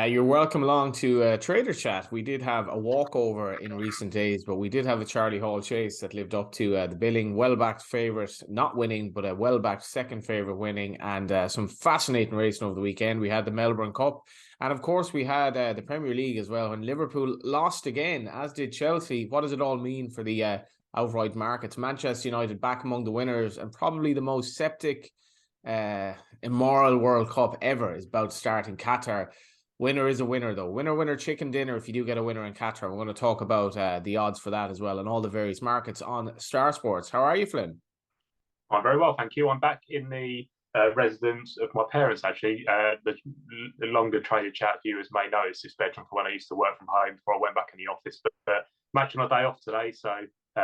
You're welcome along to Trader Chat. We did have a walkover in recent days, but we did have a Charlie Hall chase that lived up to the billing. Well-backed favourite, not winning, but a well-backed second favourite winning, and some fascinating racing over the weekend. We had the Melbourne Cup, and of course we had the Premier League as well. When Liverpool lost again, as did Chelsea. What does it all mean for the outright markets? Manchester United back among the winners, and probably the most septic, immoral World Cup ever is about to start in Qatar. Winner is a winner, though. Winner, winner, chicken dinner if you do get a winner in Qatar. We're going to talk about the odds for that as well and all the various markets on Star Sports. How are you, Flynn? I'm very well, thank you. I'm back in the residence of my parents, actually. The longer Trader Chat viewers may know it's this bedroom for when I used to work from home before I went back in the office. But matching my day off today, so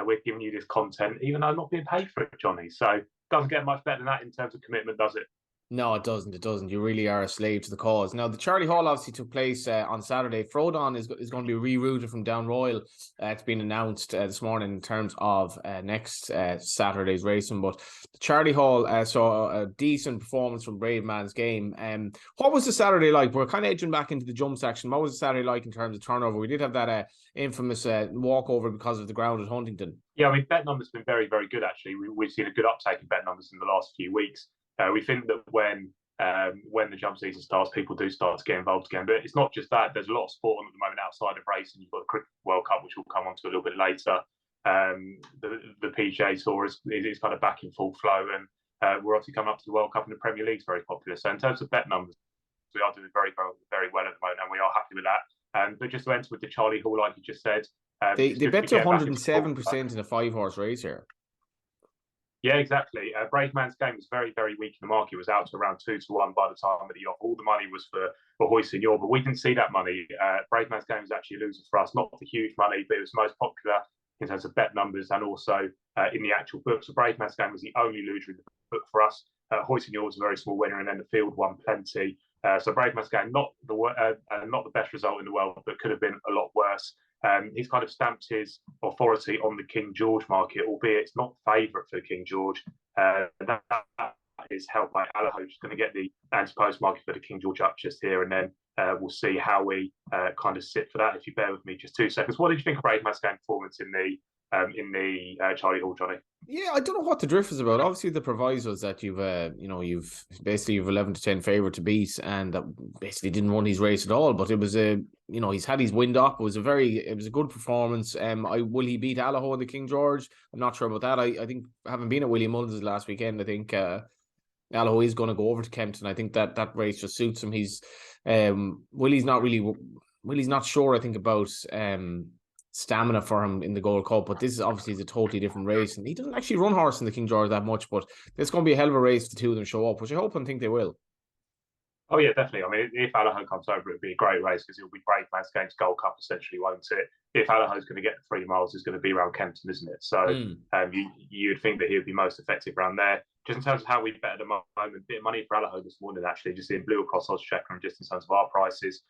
we're giving you this content, even though I'm not being paid for it, Johnny. So doesn't get much better than that in terms of commitment, does it? No, it doesn't. It doesn't. You really are a slave to the cause. Now, the Charlie Hall obviously took place on Saturday. Frodon is going to be rerouted from Down Royal. It's been announced this morning in terms of next Saturday's racing. But the Charlie Hall saw a decent performance from Bravemansgame. What was the Saturday like? We're kind of edging back into the jump section. What was the Saturday like in terms of turnover? We did have that infamous walkover because of the ground at Huntington. Yeah, I mean, bet numbers have been very, very good, actually. We've seen a good uptake in bet numbers in the last few weeks. We think that when the jump season starts, people do start to get involved again. But it's not just that. There's a lot of sport on at the moment outside of racing. You've got the Cricket World Cup, which we'll come on to a little bit later. The PGA Tour is kind of back in full flow. And we're obviously coming up to the World Cup, and the Premier League is very popular. So in terms of bet numbers, we are doing very, very, very well at the moment, and we are happy with that. But just to enter with the Charlie Hall, like you just said, they bet to 107% in a 5-horse race here. Yeah, exactly. Bravemansgame was very, very weak in the market. It was out to around 2-1 by the time of the off. All the money was for Hoisin-Yor, but we didn't see that money. Bravemansgame was actually a loser for us, not for huge money, but it was most popular in terms of bet numbers and also in the actual book. So Bravemansgame was the only loser in the book for us. Hoisin-Yor was a very small winner, and then the field won plenty. So Bravemansgame, not the best result in the world, but could have been a lot worse. He's kind of stamped his authority on the King George market, albeit it's not favourite for the King George. That is held by Allaho, who's going to get the anti-post market for the King George up just here, and then we'll see how we kind of sit for that. If you bear with me just 2 seconds, what did you think of Bravemansgame performance in the Charlie Hall, Johnny? Yeah, I don't know what the drift is about. Obviously, the provisos that you've 11 to 10 favourite to beat, and that basically didn't run his race at all. But it was he's had his wind up. It was a good performance. Will he beat Allaho and the King George? I'm not sure about that. I think, having been at William Mullins last weekend, I think Allaho is going to go over to Kempton. I think that race just suits him. Willie's not sure, I think, about stamina for him in the Gold Cup, but this is obviously a totally different race, and he doesn't actually run horse in the King George that much, but there's going to be a hell of a race if the two of them show up, which I hope and think they will. Oh yeah, definitely. I mean, if Allaho comes over, it'll be a great race because it'll be Bravemansgame's Gold Cup essentially, won't it? If Allaho's going to get the 3 miles, it's going to be around Kempton, isn't it? So you'd think that he would be most effective around there. Just in terms of how we bet at the moment, a bit of money for Allaho this morning, actually, just in Blue Across Odds Checker, and just in terms of our prices.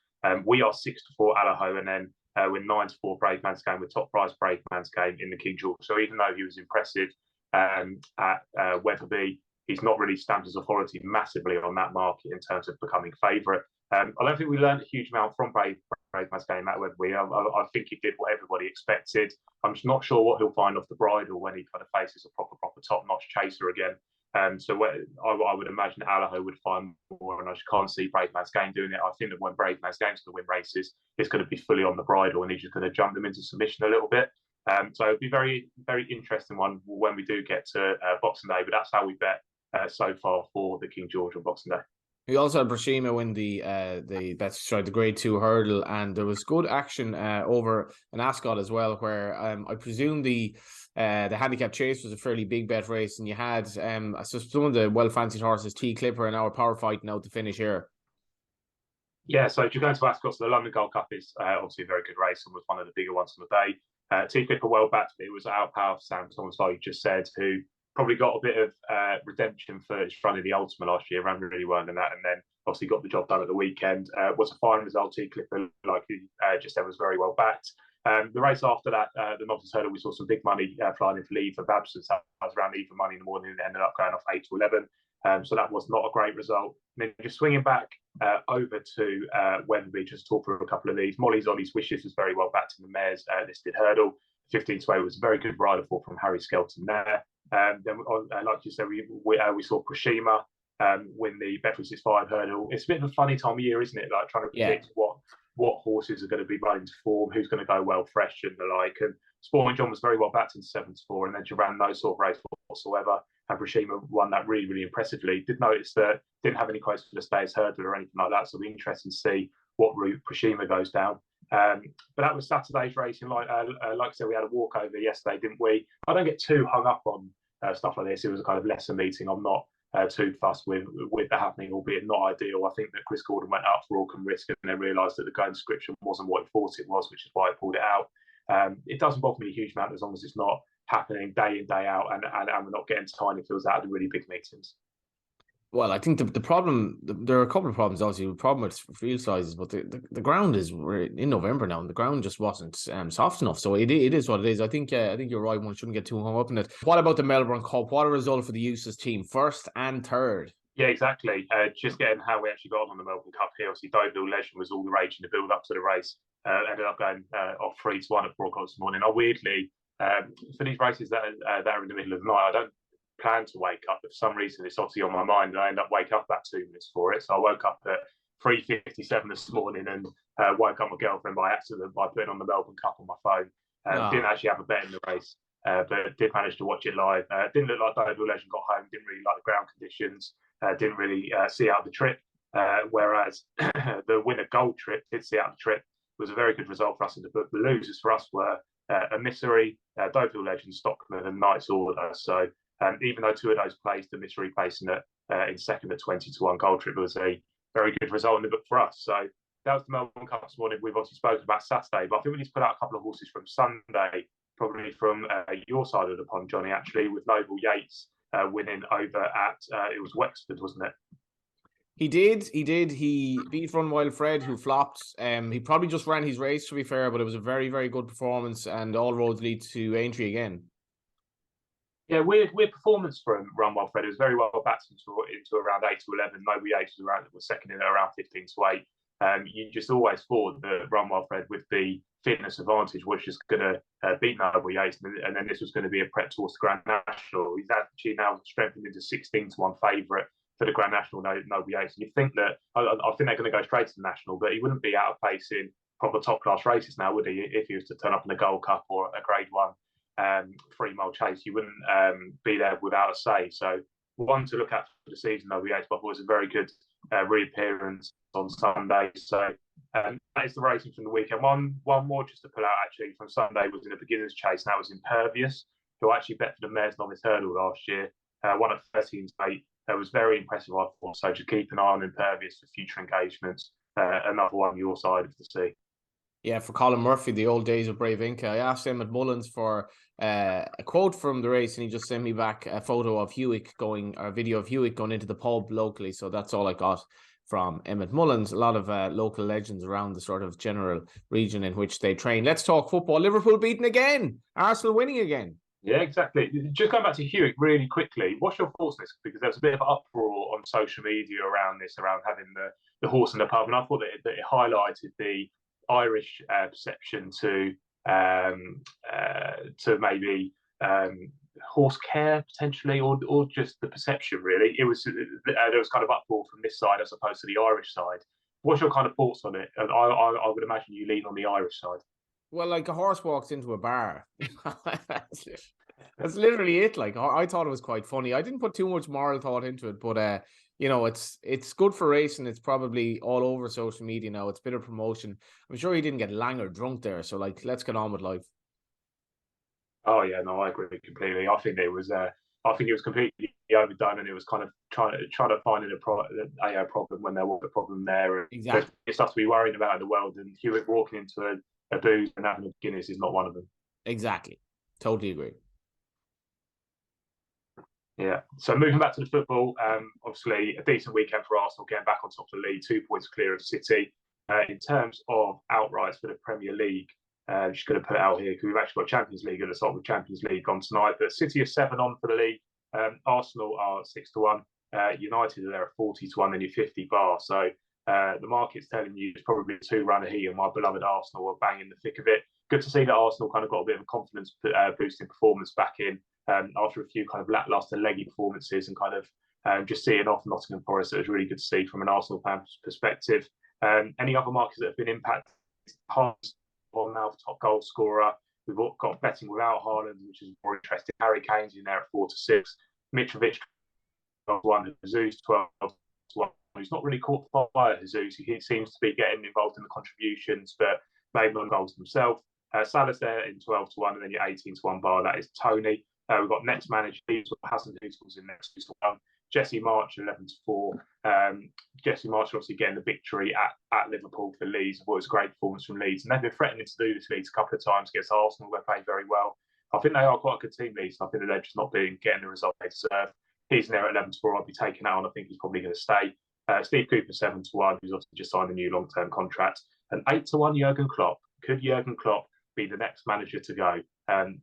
We are 6-4 Allaho, and then we're 9-4 Bravemansgame, with top price Bravemansgame in the King George. So even though he was impressive at Wetherby, he's not really stamped his authority massively on that market in terms of becoming favourite. I don't think we learned a huge amount from Bravemansgame at Wetherby. I think he did what everybody expected. I'm just not sure what he'll find off the bridle when he kind of faces a proper top-notch chaser again. So I would imagine Allaho would find more, and I just can't see Bravemansgame doing it. I think that when Bravemansgame's going to win races, it's going to be fully on the bridle, and he's just going to jump them into submission a little bit. So it'll be very, very interesting one when we do get to Boxing Day. But that's how we bet so far for the King George on Boxing Day. We also had Brashima win the Grade 2 hurdle, and there was good action over in Ascot as well, where I presume the handicap chase was a fairly big bet race, and you had some of the well-fancied horses, T Clipper and our Power fighting out to finish here. Yeah, so if you're going to Ascot, so the London Gold Cup is obviously a very good race and was one of the bigger ones on the day. T Clipper well backed. It was our Power for Sam Thomas, like you just said, who probably got a bit of redemption for his run in the Ultima last year, ran really well in that, and then obviously got the job done at the weekend. Was a fine result. T Clipper, like you just said, was very well backed. The race after that, the novice hurdle, we saw some big money flying in for leave of absence. That was around even money in the morning, and ended up going off 8 to 11. So that was not a great result. And then just swinging back over to Wetherby, just talk through a couple of these. Molly's Ollie's Wishes was very well backed in the mares listed hurdle. 15-8 was a very good rider for from Harry Skelton there. Then, like you said, we saw Proshima win the Bet365 hurdle. It's a bit of a funny time of year, isn't it? Like trying to predict what horses are going to be running to form, who's going to go well fresh and the like. And Sporting John was very well backed in 7-4, and then she ran no sort of race whatsoever. And Proshima won that really, really impressively. Did notice that didn't have any quotes for the Stayers hurdle or anything like that, so it'll be interesting to see what route Proshima goes down. But that was Saturday's racing. Like I said, we had a walkover yesterday, didn't we? I don't get too hung up on stuff like this. It was a kind of lesser meeting. I'm not too fussed with that happening, albeit not ideal. I think that Chris Gordon went up for all can risk and then realised that the going description wasn't what he thought it was, which is why he pulled it out. It doesn't bother me a huge amount as long as it's not happening day in, day out, and we're not getting tiny fields out of the really big meetings. Well, I think the problem, there are a couple of problems, obviously. The problem with field sizes, but the ground is, we're in November now, and the ground just wasn't soft enough. So it is what it is. I think you're right. One shouldn't get too hung up in it. What about the Melbourne Cup? What a result for the Eustace team, first and third. Yeah, exactly. Just getting how we actually got on the Melbourne Cup here. Obviously, Deauville Legend was all the rage in the build up to the race. Ended up going off 3-1 at 4 o'clock this morning. I weirdly, for these races that are in the middle of the night, I don't plan to wake up, but for some reason it's obviously on my mind, and I end up waking up about 2 minutes for it. So I woke up at 3:57 this morning and woke up my girlfriend by accident by putting on the Melbourne Cup on my phone. Didn't actually have a bet in the race, but did manage to watch it live. Didn't look like Deauville Legend got home. Didn't really like the ground conditions. Didn't really see out the trip. Whereas the winner Gold Trip did see out the trip. It was a very good result for us in the book. The losers for us were Emissary, Deauville Legend, Stockman, and Knight's Order. So even though 2 of those placed, the Emissary placing it in second at 20-1, Gold Trip was a very good result in the book for us. So that was the Melbourne Cup this morning. We've obviously spoken about Saturday, but I think we need to put out a couple of horses from Sunday, probably from your side of the pond, Johnny, actually, with Noble Yates winning over at, it was Wexford, wasn't it? He did. He beat Run Wild Fred, who flopped. He probably just ran his race, to be fair, but it was a very, very good performance, and all roads lead to Aintree again. Yeah, weird performance from Run Wild Fred. It was very well backed into around 8-11. Noble Yates was second in around 15-8. You just always thought that Run Wild Fred, with the fitness advantage, was just going to beat Noble Yates, and then this was going to be a prep towards the Grand National. He's actually now strengthened into 16-1 favourite for the Grand National, Noble Yates. And you think that, I think they're going to go straight to the National, but he wouldn't be out of place in proper top class races now, would he? If he was to turn up in a Gold Cup or a Grade 1 3-mile chase, you wouldn't be there without a say. So one to look at for the season, Noble Yates, but was a very good reappearance on Sunday. So that is the racing from the weekend. One more just to pull out actually from Sunday was in the beginners chase, and that was Impervious, who actually bet for the Mares Novice Hurdle last year. Won at 13-8. That was very impressive, I thought. So just keep an eye on Impervious for future engagements. Another one your side of the sea. Yeah, for Colin Murphy, the old days of Brave Inca. I asked Emmett Mullins for a quote from the race, and he just sent me back a photo of Hewitt a video of Hewitt going into the pub locally. So that's all I got from Emmett Mullins. A lot of local legends around the sort of general region in which they train. Let's talk football. Liverpool beaten again. Arsenal winning again. Yeah, exactly. Just going back to Hewitt really quickly, what's your thoughts on this? Because there was a bit of uproar on social media around this, around having the horse in the pub, and I thought that it highlighted the Irish perception to maybe horse care potentially, or just the perception really. There was kind of uproar from this side as opposed to the Irish side. What's your kind of thoughts on it? And I would imagine you lean on the Irish side. Well, like a horse walks into a bar. That's literally it. Like, I thought it was quite funny. I didn't put too much moral thought into it, but you know, it's good for racing. It's probably all over social media now. It's a bit of promotion. I'm sure he didn't get Langer drunk there. So, like, let's get on with life. Oh yeah, no, I agree completely. I think it was completely overdone, and it was kind of trying to find a problem when there was a problem there. Exactly, there's stuff to be worrying about in the world, and Hewitt walking into a booze and having a Guinness is not one of them. Exactly, totally agree. Yeah. So moving back to the football, obviously a decent weekend for Arsenal, getting back on top of the league, 2 points clear of City. In terms of outrights for the Premier League, just going to put it out here because we've actually got Champions League at the top with Champions League on tonight. But City are 7 on for the league. Arsenal are 6-1. United are there at 40 to 1, then you're 50 bar. So the market's telling you it's probably a 2-runner here. My beloved Arsenal are bang in the thick of it. Good to see that Arsenal kind of got a bit of a confidence boosting performance back in after a few kind of lackluster leggy performances, and kind of just seeing off Nottingham Forest. It was really good to see from an Arsenal fan perspective. Any other markets that have been impacted? Haaland's on now for top goal scorer. We've got betting without Haaland, which is more interesting. Harry Kane's in there at 4 to 6. Mitrovic 12 to 1. Jesus 12 to 1. He's not really caught fire, Jesus. He seems to be getting involved in the contributions, but maybe not goals himself. Salah's there in 12 to 1, and then your 18 to 1 bar. That is Tony. We've got next manager Hassan Hooskel's in next 2 to 1. Jesse March 11 to 4. Jesse March obviously getting the victory at Liverpool for Leeds. It was a great performance from Leeds, and they've been threatening to do this Leeds a couple of times against Arsenal. They played very well. I think they are quite a good team, Leeds. I think that they're just not getting the result they deserve. He's in there at 11 to 4. I'll be taking that on. I think he's probably going to stay. Steve Cooper 7 to 1, who's obviously just signed a new long-term contract. And 8 to 1, Jurgen Klopp. Could Jurgen Klopp be the next manager to go?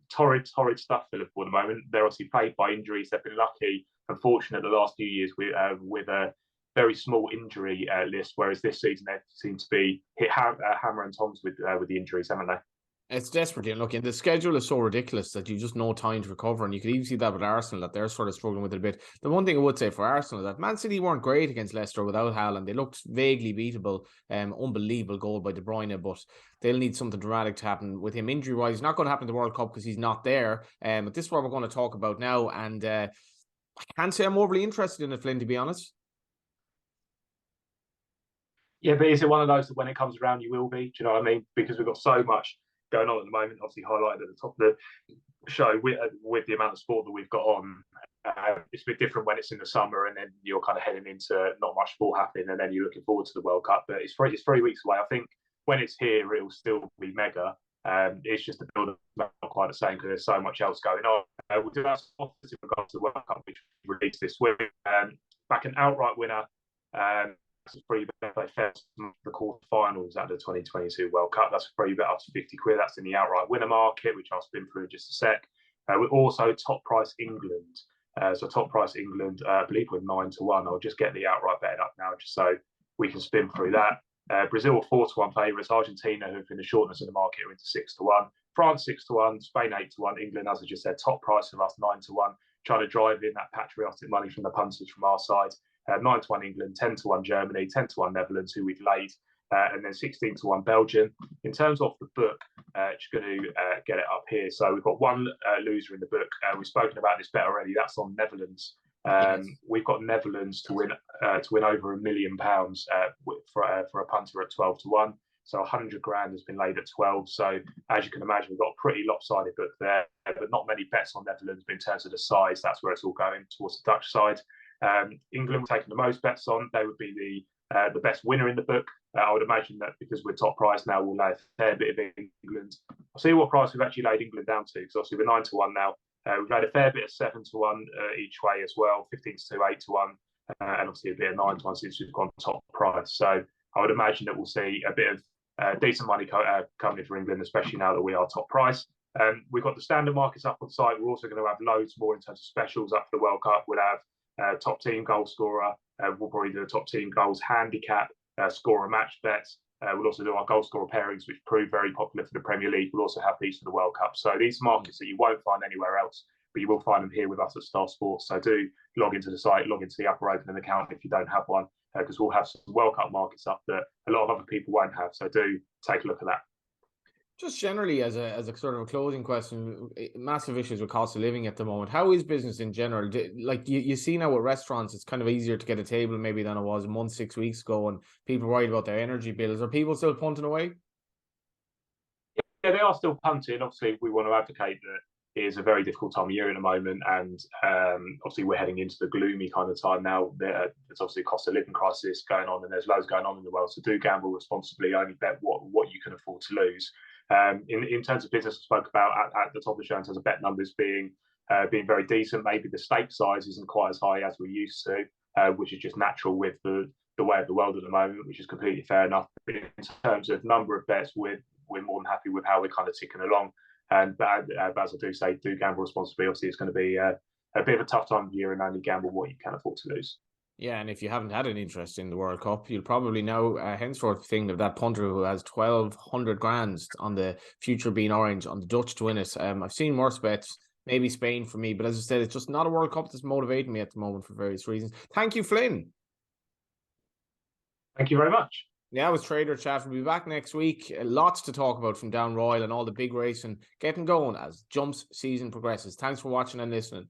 Torrid stuff for Liverpool at the moment. They're obviously plagued by injuries. They've been lucky and fortunate the last few years with a very small injury list, whereas this season they seem to be hit hammer and tongs with the injuries, haven't they? It's desperately unlucky, and the schedule is so ridiculous that you just no time to recover. And you could even see that with Arsenal, that they're sort of struggling with it a bit. The one thing I would say for Arsenal is that Man City weren't great against Leicester without Haaland. They looked vaguely beatable. Unbelievable goal by De Bruyne, but they'll need something dramatic to happen with him injury-wise. It's not going to happen in the World Cup because he's not there. But this is what we're going to talk about now, and I can't say I'm overly interested in it, Flynn, to be honest. Yeah, but is it one of those that when it comes around you will be? Do you know what I mean? Because we've got so much going on at the moment, obviously highlighted at the top of the show with the amount of sport that we've got on. It's a bit different when it's in the summer and then you're kind of heading into not much sport happening and then you're looking forward to the World Cup. But it's 3 weeks away. I think when it's here, it'll still be mega. It's just the build-up not quite the same because there's so much else going on. We'll do that in regards to the World Cup, which we released this week. Back an outright winner. That's a free bet the quarterfinals at the 2022 World Cup. That's a free bet up to 50 quid. That's in the outright winner market, which I'll spin through in just a sec. We're also top price England. So top price England, I believe we're 9 to 1. I'll just get the outright betting up now just so we can spin through that. Brazil are 4 to 1 favourites. Argentina, who've been the shortness of the market, are into 6 to 1. France 6 to 1. Spain 8 to 1. England, as I just said, top price of us 9 to 1. Trying to drive in that patriotic money from the punters from our side. 9 to 1 England, 10 to 1 Germany, 10 to 1 Netherlands, who we've laid, and then 16 to 1 Belgium. In terms of the book, just going to get it up here. So we've got one loser in the book. We've spoken about this bet already. That's on Netherlands. We've got Netherlands to win over £1 million for a punter at 12 to 1. So 100 grand has been laid at 12. So as you can imagine, we've got a pretty lopsided book there, but not many bets on Netherlands. But in terms of the size, that's where it's all going towards the Dutch side. England were taking the most bets on. They would be the best winner in the book. I would imagine that because we're top price now, we'll lay a fair bit of England. I'll see what price we've actually laid England down to, because obviously we're 9 to 1 now. We've laid a fair bit of 7 to 1 each way as well, 15 to 2, 8 to 1, and obviously a bit of 9 to 1 since we've gone top price. So I would imagine that we'll see a bit of decent money coming in for England, especially now that we are top price. We've got the standard markets up on site. We're also going to have loads more in terms of specials up for the World Cup. We'll have top team goal scorer. We'll probably do a top team goals handicap, scorer match bets. We'll also do our goal scorer pairings, which proved very popular for the Premier League. We'll also have these for the World Cup. So these are markets that you won't find anywhere else, but you will find them here with us at Star Sports. So do log into the site, log into the Upper Opening account if you don't have one, because we'll have some World Cup markets up that a lot of other people won't have. So do take a look at that. Just generally, as a sort of a closing question, massive issues with cost of living at the moment. How is business in general? Like you see now with restaurants, it's kind of easier to get a table maybe than it was a month, 6 weeks ago, and people are worried about their energy bills. Are people still punting away? Yeah, they are still punting. Obviously, we want to advocate that it is a very difficult time of year at the moment, and obviously we're heading into the gloomy kind of time now. There's obviously a cost of living crisis going on, and there's loads going on in the world. So do gamble responsibly. Only bet what you can afford to lose. In terms of business, I spoke about at the top of the show in terms of bet numbers being very decent. Maybe the stake size isn't quite as high as we're used to, which is just natural with the way of the world at the moment, which is completely fair enough. But in terms of number of bets, we're more than happy with how we're kind of ticking along. But as I do say, do gamble responsibly. Obviously, it's going to be a a bit of a tough time of year and only gamble what you can afford to lose. Yeah, and if you haven't had an interest in the World Cup, you'll probably now henceforth think of that punter who has 1,200 grand on the future being orange on the Dutch to win it. I've seen worse bets, maybe Spain for me, but as I said, it's just not a World Cup that's motivating me at the moment for various reasons. Thank you, Flynn. Thank you very much. Yeah, it was Trader Chat. We'll be back next week. Lots to talk about from Down Royal and all the big racing getting going as jumps season progresses. Thanks for watching and listening.